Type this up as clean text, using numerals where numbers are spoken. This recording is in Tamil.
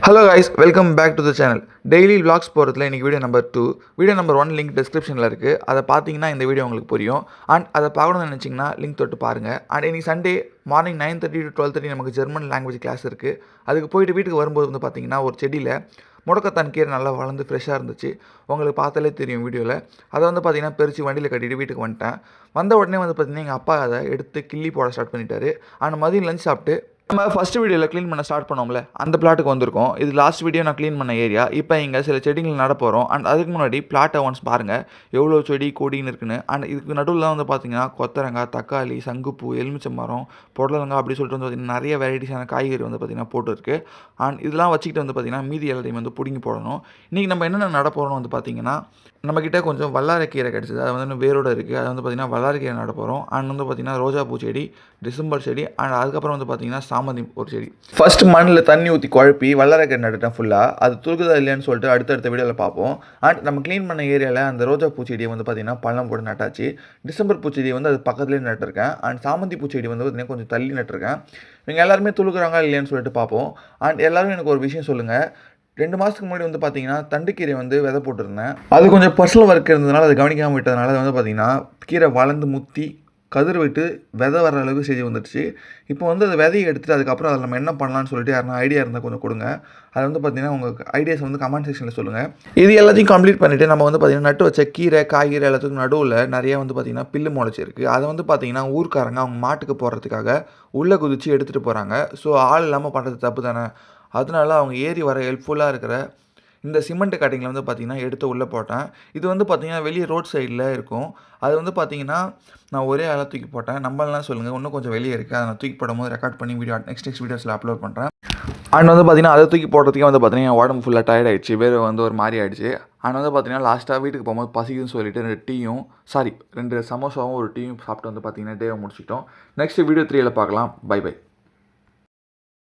Hello guys, welcome back to the channel. Daily vlogs போகிறதுல இன்றைக்கி video number 2. Video number 1 link டிஸ்கிரிப்ஷனில் இருக்குது. அதை பார்த்தீங்கன்னா இந்த வீடியோ உங்களுக்கு புரியும். அண்ட் அதை பார்க்கணும்னு நினச்சிங்கன்னா லிங்க் தொட்டு பாருங்கள். அண்ட் இன்றைக்கி சண்டே மார்னிங் 9:30 to 12:30 நமக்கு ஜெர்மன் லாங்குவேஜ் கிளாஸ் இருக்குது. அதுக்கு போயிட்டு வீட்டுக்கு வரும்போது வந்து பார்த்தீங்கன்னா ஒரு செடியில் முடக்கத்தான் கீரை நல்லா வளர்ந்து ஃப்ரெஷ்ஷாக இருந்துச்சு. உங்களுக்கு பார்த்தாலே தெரியும் வீடியோவில். அதை வந்து பார்த்தீங்கன்னா பெருச்சு வண்டியில் கட்டிட்டு வீட்டுக்கு வந்துட்டேன். வந்த உடனே வந்து பார்த்தீங்கன்னா எங்கள் அப்பா அதை எடுத்து கிள்ளி போட ஸ்டார்ட் பண்ணிட்டாரு. அண்ட் மதியம் லஞ்ச் சாப்பிட்டு நம்ம ஃபஸ்ட் வீடியோவில் க்ளீன் பண்ண ஸ்டார்ட் பண்ணோம்ல, அந்த பிளாட்டுக்கு வந்திருக்கோம். இது லாஸ்ட் வீடியோ நான் க்ளீன் பண்ண ஏரியா. இப்போ இங்கே சில செடிகள் நட போகிறோம். அண்ட் அதுக்கு முன்னாடி பிளாட்டை ஒன்ஸ் பாருங்கள், எவ்வளோ செடி கொடின்னு இருக்குன்னு. அண்ட் இதுக்கு நடுவில் வந்து பார்த்தீங்கன்னா கொத்தரங்காய், தக்காளி, சங்குப்பூ, எலுமிச்சை மரம், புடலங்காய் அப்படி சொல்லிட்டு வந்து பார்த்திங்கன்னா நிறைய வெரைட்டிஸான காய்கறி வந்து பார்த்திங்கன்னா போட்டுருக்கு. அண்ட் இதெல்லாம் வச்சுக்கிட்டு வந்து பார்த்திங்கன்னா மீதி எல்லாத்தையும் வந்து பிடுங்கி போடணும். இன்றைக்கி நம்ம என்னென்ன நட போகிறோம்னு வந்து பார்த்திங்கன்னா, நம்மக்கிட்ட கொஞ்சம் வல்லாரைக்கீரை கிடச்சிது. அது வந்து வேரோட இருக்குது. அது வந்து பார்த்திங்கன்னா வல்லாரைக்கீரை நட போகிறோம். அண்ட் வந்து பார்த்திங்கன்னா ரோஜா பூ செடி, டிசம்பர் செடி, அண்ட் அதுக்கப்புறம் வந்து பார்த்திங்கன்னா சாமந்தி ஒரு செடி. ஃபஸ்ட்டு மண்ணில் தண்ணி ஊற்றி குழப்பி வல்லாரைக்கீரை நட்டுட்டேன் ஃபுல்லாக. அது துருக்குதா இல்லையான்னு சொல்லிட்டு அடுத்தடுத்த வீடியோவில் பார்ப்போம். அண்ட் நம்ம க்ளீன் பண்ண ஏரியாவில் அந்த ரோஜா பூச்செடியை வந்து பார்த்திங்கன்னா பழம் போட்டு நட்டாச்சு. டிசம்பர் பூச்செடியை வந்து அது பக்கத்துலேயே நட்டுருக்கேன். அண்ட் சாமந்தி பூச்செடி வந்து பார்த்திங்கன்னா கொஞ்சம் தள்ளி நட்டுருக்கேன். இவங்க எல்லாருமே துளுக்குறாங்க இல்லையான்னு சொல்லிட்டு பார்ப்போம். அண்ட் எல்லோரும் எனக்கு ஒரு விஷயம் சொல்லுங்கள். 2 மாதத்துக்கு முன்னாடி வந்து பார்த்தீங்கன்னா தண்டுக்கீரை வந்து விதை போட்டிருந்தேன். அது கொஞ்சம் பர்சனல் ஒர்க் இருந்ததுனால அதை கவனிக்காமல் விட்டதுனால அது வந்து பார்த்திங்கன்னா கீரை வளர்ந்து முத்தி கதிர் விட்டு விதை வர அளவுக்கு செடி வந்துடுச்சு. இப்போ வந்து அந்த விதையை எடுத்துகிட்டு அதுக்கப்புறம் அதில் நம்ம என்ன பண்ணலான்னு சொல்லிட்டு யாருன்னா ஐடியா இருந்தால் கொஞ்சம் கொடுங்க. அது வந்து பார்த்திங்கன்னா உங்கள் ஐடியாஸ் வந்து கமெண்ட் செக்ஷனில் சொல்லுங்கள். இது எல்லாத்தையும் கம்ப்ளீட் பண்ணிவிட்டு நம்ம வந்து பார்த்திங்கன்னா நட்டு வச்ச கீரை காய்கறி எல்லாத்துக்கும் நடுவில் நிறையா வந்து பார்த்திங்கன்னா பில்லு முளைச்சிருக்கு. அதை வந்து பார்த்திங்கன்னா ஊர்க்காரங்க அவங்க மாட்டுக்கு போடுறதுக்காக உள்ளே குதித்து எடுத்துகிட்டு போகிறாங்க. ஸோ ஆள் இல்லாமல் பண்ணுறது தப்பு தானே. அதனால அவங்க ஏறி வர ஹெல்ப்ஃபுல்லாக இருக்கிற இந்த சிமெண்ட் கட்டிங்கில் வந்து பார்த்திங்கன்னா எடுத்து உள்ளே போட்டேன். இது வந்து பார்த்திங்கன்னா வெளியே ரோட் சைடில் இருக்கும். அது வந்து பார்த்திங்கன்னா நான் ஒரே ஆளாக தூக்கி போட்டேன். நம்பலாம் சொல்லுங்கள், இன்னும் கொஞ்சம் வெளியே இருக்குது. அதை நான் தூக்கி போடும்போது ரெக்கார்ட் பண்ணி நெக்ஸ்ட் வீடியோஸில் அப்லோட் பண்ணுறேன். அண்ட் வந்து பார்த்திங்கன்னா அதை தூக்கி போடுறதுக்கே வந்து பார்த்திங்கன்னா என் உடம்பு ஃபுல்லாக டயர்ட் ஆகிடுச்சு. வேறு வந்து ஒரு மாதிரி ஆகிடுச்சு. அண்ட் வந்து பார்த்திங்கன்னா லாஸ்ட்டாக வீட்டுக்கு போகும்போது பசிக்குதுன்னு சொல்லிட்டு 2 சமோசாவும் ஒரு டீயும் சாப்பிட்டு வந்து பார்த்திங்கன்னா டேவை முடிச்சிட்டோம். நெக்ஸ்ட் வீடியோ 3ல் பார்க்கலாம். Bye by.